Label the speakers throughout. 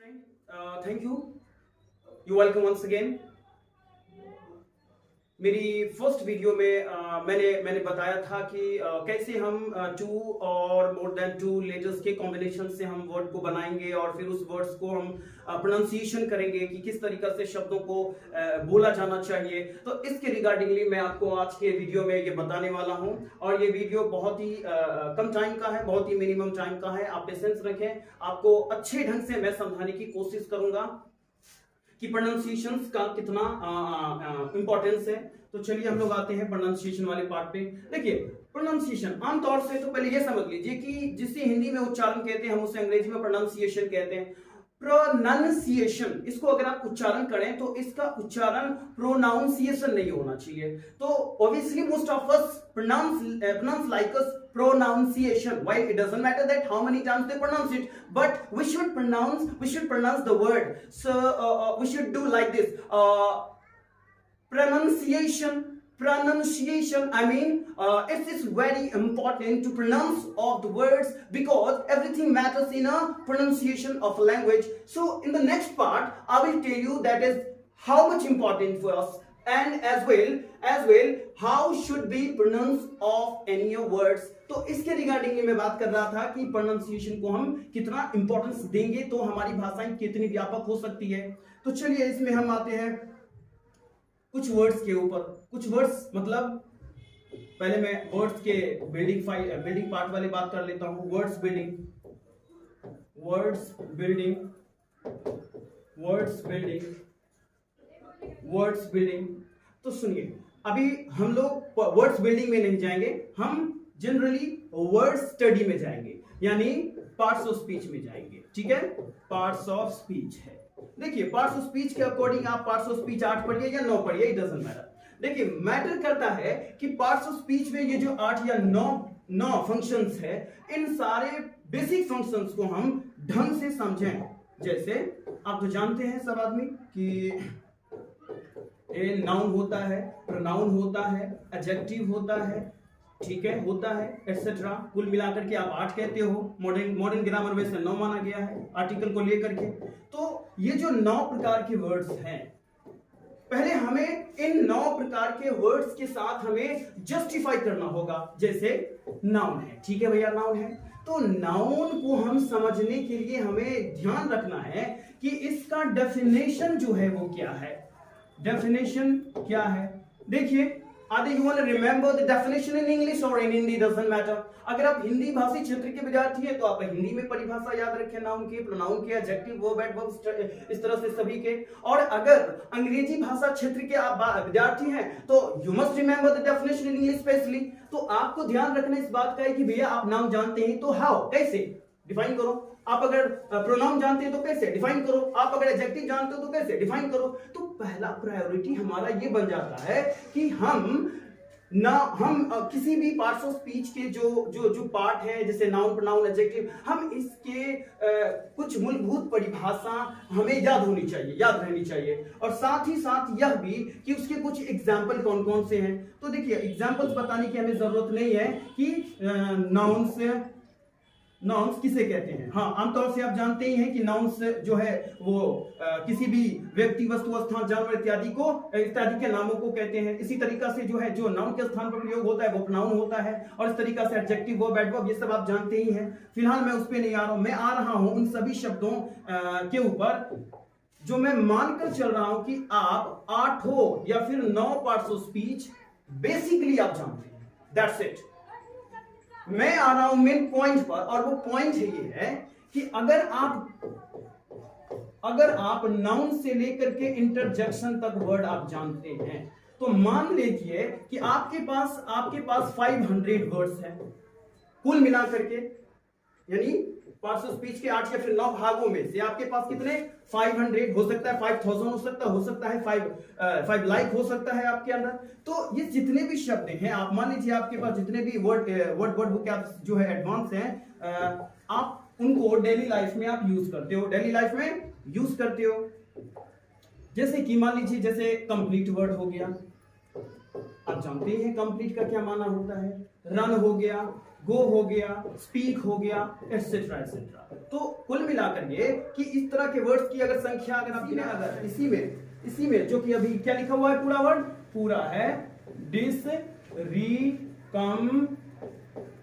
Speaker 1: Fine. Thank you. You're welcome once again. मेरी first video में मैंने बताया था कि कैसे हम टू और मोर देन टू लेटर्स के कॉम्बिनेशन से हम वर्ड को बनाएंगे और फिर उस वर्ड्स को हम प्रोनाउंसिएशन करेंगे कि किस तरीके से शब्दों को बोला जाना चाहिए। तो इसके रिगार्डिंगली मैं आपको आज के वीडियो में ये बताने वाला हूं और ये वीडियो बहुत ही कम टाइम का है, बहुत ही मिनिमम टाइम का है। आप पेशेंस रखें, आपको अच्छे ढंग से मैं समझाने की कोशिश करूंगा कि प्रोनाउंसिएशन का कितना इंपॉर्टेंस है। तो चलिए हम लोग आते हैं प्रोनाउंसिएशन वाले पार्ट पे। देखिए प्रोनाउंसिएशन आमतौर से तो पहले ये समझ लीजिए कि जिसे हिंदी में उच्चारण कहते हैं हम उसे अंग्रेजी में प्रोनाउंसिएशन कहते हैं। प्रोनाउंसिएशन, इसको अगर आप उच्चारण करें तो इसका उच्चारण प्रोनाउंसिएशन नहीं होना चाहिए। तो obviously most of us pronounce like us pronunciation, while it doesn't matter that how many times they pronounce it, but we should pronounce the word. So we should do like this, pronunciation. I mean it is very important to pronounce of the words because everything matters in a pronunciation of a language. So in the next part I will tell you that is how much important for us, and as well how should be pronounce of any words. तो इसके regarding मैं बात कर रहा था कि pronunciation को हम कितना इंपॉर्टेंस देंगे तो हमारी भाषाएं कितनी व्यापक हो सकती है। तो चलिए इसमें हम आते हैं कुछ वर्ड्स के ऊपर। कुछ वर्ड्स मतलब पहले मैं वर्ड्स के बिल्डिंग पार्ट वाली बात कर लेता हूं। Words building. तो सुनिए, अभी हम लोग वर्ड्स बिल्डिंग में नहीं जाएंगे, हम जनरली वर्ड स्टडी में जाएंगे, यानी पार्ट्स ऑफ स्पीच में जाएंगे। ठीक है, पार्ट्स ऑफ स्पीच है। देखिए पार्ट्स ऑफ स्पीच के अकॉर्डिंग आप पार्ट्स ऑफ स्पीच 8 पढ़िए या 9 पढ़िए, इट डजंट मैटर। देखिए मैटर करता है कि पार्ट्स ऑफ स्पीच में ये जो 8 या 9 फंक्शंस है, इन सारे बेसिक फंक्शंस को हम ढंग से समझें। जैसे आप तो जानते हैं सब आदमी कि नाउन होता है, प्रोनाउन होता है, एडजेक्टिव होता है, ठीक है, होता है एटसेट्रा। कुल मिलाकर के आप 8 कहते हो। मॉडर्न ग्रामर में से 9 माना गया है आर्टिकल को लेकर के। तो ये जो 9 प्रकार के वर्ड्स हैं, पहले हमें इन 9 प्रकार के वर्ड्स के साथ हमें जस्टिफाई करना होगा। जैसे नाउन है, ठीक है भैया, नाउन है, तो नाउन को हम समझने के लिए हमें ध्यान रखना है कि इसका डेफिनेशन जो है वो क्या है। डेफिनेशन क्या है? देखिए, आदि you want to remember the definition in English और इन हिंदी, डजंट मैटर। अगर आप हिंदी भाषी क्षेत्र के विद्यार्थी हैं तो आप हिंदी में परिभाषा याद रखें नाउन के, प्रोनाउन के, एडजेक्टिव, वर्ब, एडवर्ब, इस तरह से सभी के। और अगर अंग्रेजी भाषा क्षेत्र के आप विद्यार्थी हैं तो you must remember the definition in English specially. तो आपको ध्यान रखना इस बात का है कि भैया आप नाउन जानते हैं तो हाउ, कैसे डिफाइन करो। आप अगर प्रोनाउन जानते हैं तो कैसे डिफाइन करो। आप अगर एडजेक्टिव जानते हो तो कैसे डिफाइन करो। तो पहला प्रायोरिटी हमारा ये बन जाता है कि हम किसी भी पार्ट्स ऑफ स्पीच के जो पार्ट है, जैसे नाउन, प्रोनाउन, एडजेक्टिव, हम इसके कुछ मूलभूत परिभाषा हमें याद रहनी चाहिए। और साथ ही साथ यह भी कि उसके कुछ एग्जाम्पल कौन कौन से हैं। तो देखिए एग्जाम्पल्स बताने की हमें जरूरत नहीं है कि नाउन्स किसे कहते हैं। हाँ, आमतौर से आप जानते ही हैं कि नाउन्स जो है वो किसी भी व्यक्ति, वस्तु, स्थान, जानवर इत्यादि के नामों को कहते हैं। इसी तरीका से जो है जो नाउन के स्थान पर प्रयोग होता है वो प्रोनाउन होता है। और इस तरीका से एडजेक्टिव, वर्ब, एडवर्ब, ये सब आप जानते ही हैं। फिलहाल मैं उस पर नहीं आ रहा हूं, मैं आ रहा हूं उन सभी शब्दों के ऊपर जो मैं मानकर चल रहा हूं कि आप 8 या फिर 9 पार्ट्स ऑफ स्पीच बेसिकली आप जानते हैं। That's it. मैं आ रहा हूं मेन पॉइंट पर, और वो पॉइंट ये है कि अगर आप नाउन से लेकर के इंटरजेक्शन तक वर्ड आप जानते हैं तो मान लीजिए कि आपके पास 500 वर्ड्स हैं कुल मिलाकर के, यानी पार्ट्स ऑफ स्पीच के 8 या फिर 9 भागों में से आपके पास कितने 500 हो सकता है, 5000 हो सकता है 5 लाख हो सकता है आपके अंदर। तो ये जितने भी शब्द हैं, आप मान लीजिए आपके पास जितने भी वर्ड बुक आप जो है एडवांस हैं, आप उनको डेली लाइफ में आप यूज करते हो। जैसे कि मान लीजिए जैसे कंप्लीट वर्ड हो गया, आप जानते हैं कंप्लीट का क्या माना होता है। रन हो गया, गो हो गया, स्पीक हो गया, एटसेट्रा एटसेट्रा। तो कुल मिलाकर ये कि इस तरह के वर्ड्स की अगर संख्या अगर आप अगर इसी में जो कि अभी क्या लिखा हुआ है, पूरा वर्ड पूरा है डिस री कम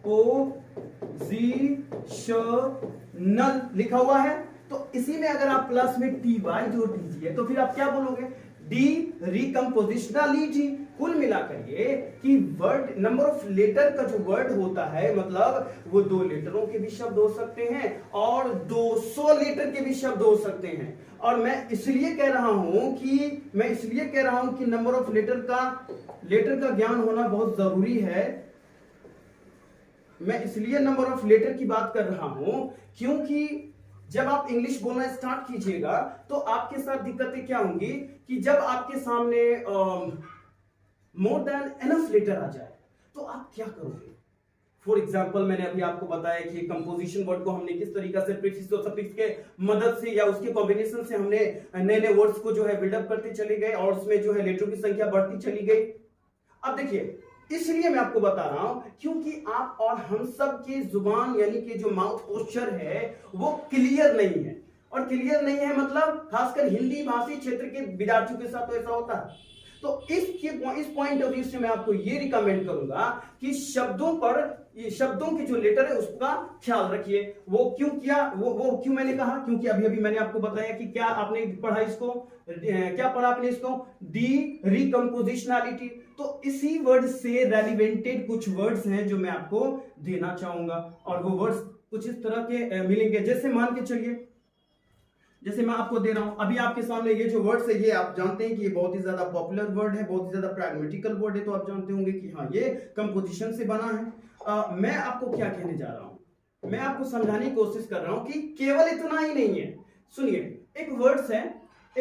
Speaker 1: पोजिशनल लिखा हुआ है। तो इसी में अगर आप प्लस में टी वाई जोड़ दीजिए तो फिर आप क्या बोलोगे, डी रिकम्पोजिशनलिटी। कुल मिलाकर ये कि वर्ड नंबर ऑफ लेटर का जो वर्ड होता है, मतलब वो 2 लेटरों के भी शब्द हो सकते हैं और 200 लेटर के भी शब्द हो सकते हैं। और मैं इसलिए कह रहा हूं कि नंबर ऑफ लेटर का ज्ञान होना बहुत जरूरी है। मैं इसलिए नंबर ऑफ लेटर की बात कर रहा हूं क्योंकि जब आप इंग्लिश बोलना स्टार्ट कीजिएगा तो आपके साथ दिक्कतें क्या होंगी कि जब आपके सामने मोर देन एनफ लेटर आ जाए तो आप क्या करोगे। फॉर एग्जाम्पल, मैंने अभी आपको बताया कि कंपोजिशन वर्ड को हमने किस तरीका से प्रीफिक्स और सफिक्स के मदद से या उसके कॉम्बिनेशन से हमने नए नए वर्ड्स को जो है बिल्डअप करते चले गए और उसमें जो है लेटरों की संख्या बढ़ती चली गई। अब देखिए, इसलिए मैं आपको बता रहा हूं क्योंकि आप और हम सब की जुबान यानी कि जो माउथ पोस्चर है वो क्लियर नहीं है। और क्लियर नहीं है मतलब खासकर हिंदी भाषी क्षेत्र के विद्यार्थियों के साथ तो ऐसा होता है। तो इस पॉइंट ऑफ व्यू से मैं आपको ये रिकमेंड करूंगा कि शब्दों के जो लेटर है उसका ख्याल रखिए। वो क्यों मैंने कहा, क्योंकि अभी मैंने आपको बताया कि क्या आपने पढ़ा आपने इसको डी रिकम्पोजिशनलिटी। तो इसी वर्ड से रेलिवेंटेड कुछ वर्ड्स हैं जो मैं आपको देना चाहूंगा और वो वर्ड्स कुछ इस तरह के मिलेंगे। जैसे मान के चलिए, जैसे मैं आपको दे रहा हूं अभी आपके सामने ये जो वर्ड्स है, ये आप जानते हैं कि ये बहुत ही ज्यादा पॉपुलर वर्ड है, बहुत ही ज्यादा प्रैग्मेटिकल वर्ड है। तो आप जानते होंगे कि हाँ, ये कंपोजिशन से बना है। मैं आपको क्या कहने जा रहा हूं, मैं आपको समझाने की कोशिश कर रहा हूं कि केवल इतना ही नहीं है। सुनिए, एक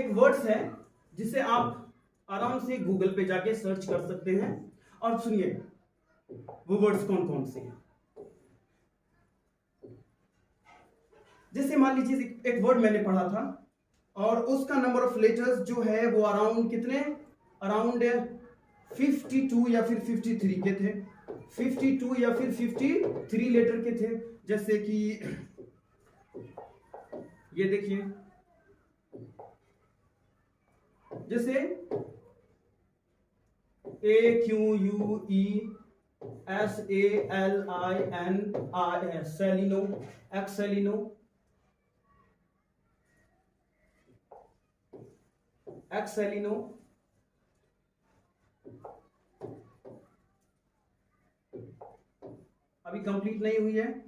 Speaker 1: वर्ड्स है जिसे आप आराम से गूगल पे जाके सर्च कर सकते हैं और सुनिए वो वर्ड्स कौन कौन से हैं। जैसे मान लीजिए एक वर्ड मैंने पढ़ा था और उसका नंबर ऑफ लेटर्स जो है वो अराउंड 52 या फिर 53 के थे, 52 या फिर 53 लेटर के थे। जैसे कि ये देखिए, जैसे AQUESALIN सेलिनो, एक्सेलिनो, अभी कंप्लीट नहीं हुई है।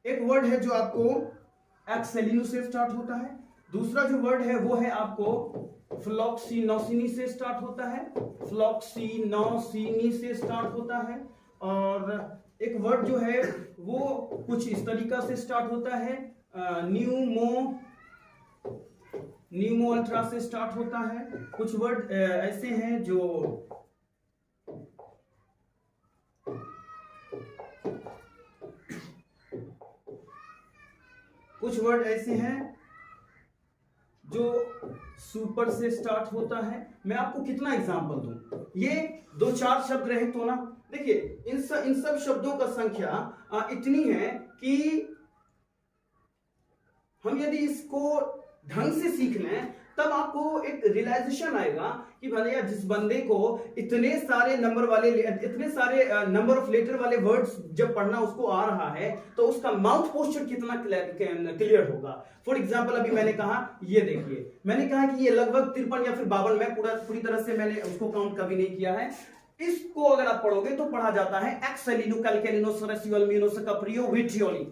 Speaker 1: एक वर्ड है जो आपको एक्सेलिनो से स्टार्ट होता है, दूसरा जो वर्ड है वो है आपको फ्लॉक्सीनोसिनी से स्टार्ट होता है, फ्लॉक्सीनोसिनी से स्टार्ट होता है। और एक वर्ड जो है वो कुछ इस तरीका से स्टार्ट होता है, न्यूमो अल्ट्रा से स्टार्ट होता है। कुछ वर्ड ऐसे हैं जो सुपर से स्टार्ट होता है। मैं आपको कितना एग्जांपल दूं, ये 2-4 शब्द रहे तो ना। देखिए, इन सब शब्दों का संख्या इतनी है कि हम यदि इसको ढंग से सीख लें तब आपको एक रियलाइजेशन आएगा कि भैया जिस बंदे को इतने सारे नंबर ऑफ लेटर वाले वर्ड्स जब पढ़ना उसको आ रहा है तो उसका माउथ पोस्चर कितना क्लियर होगा। फॉर एग्जांपल, अभी मैंने कहा, ये देखिए, मैंने कहा कि ये लगभग 53 या फिर 52, मैं पूरी तरह से मैंने उसको काउंट कभी नहीं किया है। इसको अगर आप पढ़ोगे तो पढ़ा जाता है एक्सेलिनो, कैलकैलिनो, सरसियोल, म्यूनोस, कप्रियो, विट्रियोली।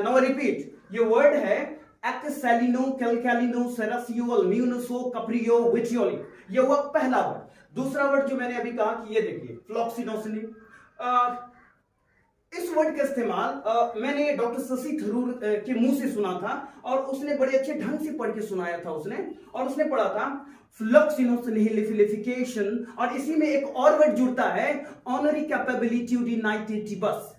Speaker 1: नाउ रिपीट, ये वर्ड है एक्सेलिनो, कैलकैलिनो, सेरासियोल, म्यूनोसो, कप्रियो, विट्रियोली। ये हुआ पहला वर्ड। दूसरा वर्ड जो मैंने अभी कहा कि ये देखिए फ्लॉक्सीनोसिनी। इस वर्ड का इस्तेमाल मैंने डॉक्टर शशि थरूर के मुंह से सुना था और उसने बड़े अच्छे ढंग से पढ़ के सुनाया था उसने पढ़ा था फ्लक्सिनोसिलिफिकेशन। और इसी में एक और वर्ड जुड़ता है, ऑनरी कैपेबिलिट्यूडिनाइटेटिबस,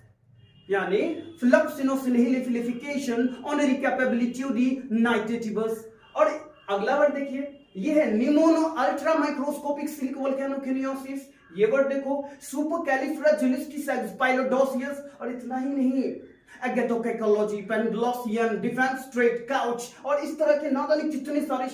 Speaker 1: यानी फ्लक्सिनोसिलिफिकेशन, ऑनरी कैपेबिलिट्यूडिनाइटेटिबस। और अगला वर्ड देखिए, ये है निमोनो अल्ट्रा माइक्रोस्कोपिक सिलिक वोल्केनोकिनियोसिस। ये वर्ड देखो, सुपरकैलिफ्रेजिलिस्टिक्सपाइलोडोसियस, और इतना ही नहीं, एगेटोकेकोलॉजी, पेंडलोसियन, डिफेंस स्ट्रेट काउच, और इस तरह के ना जाने कितने सारे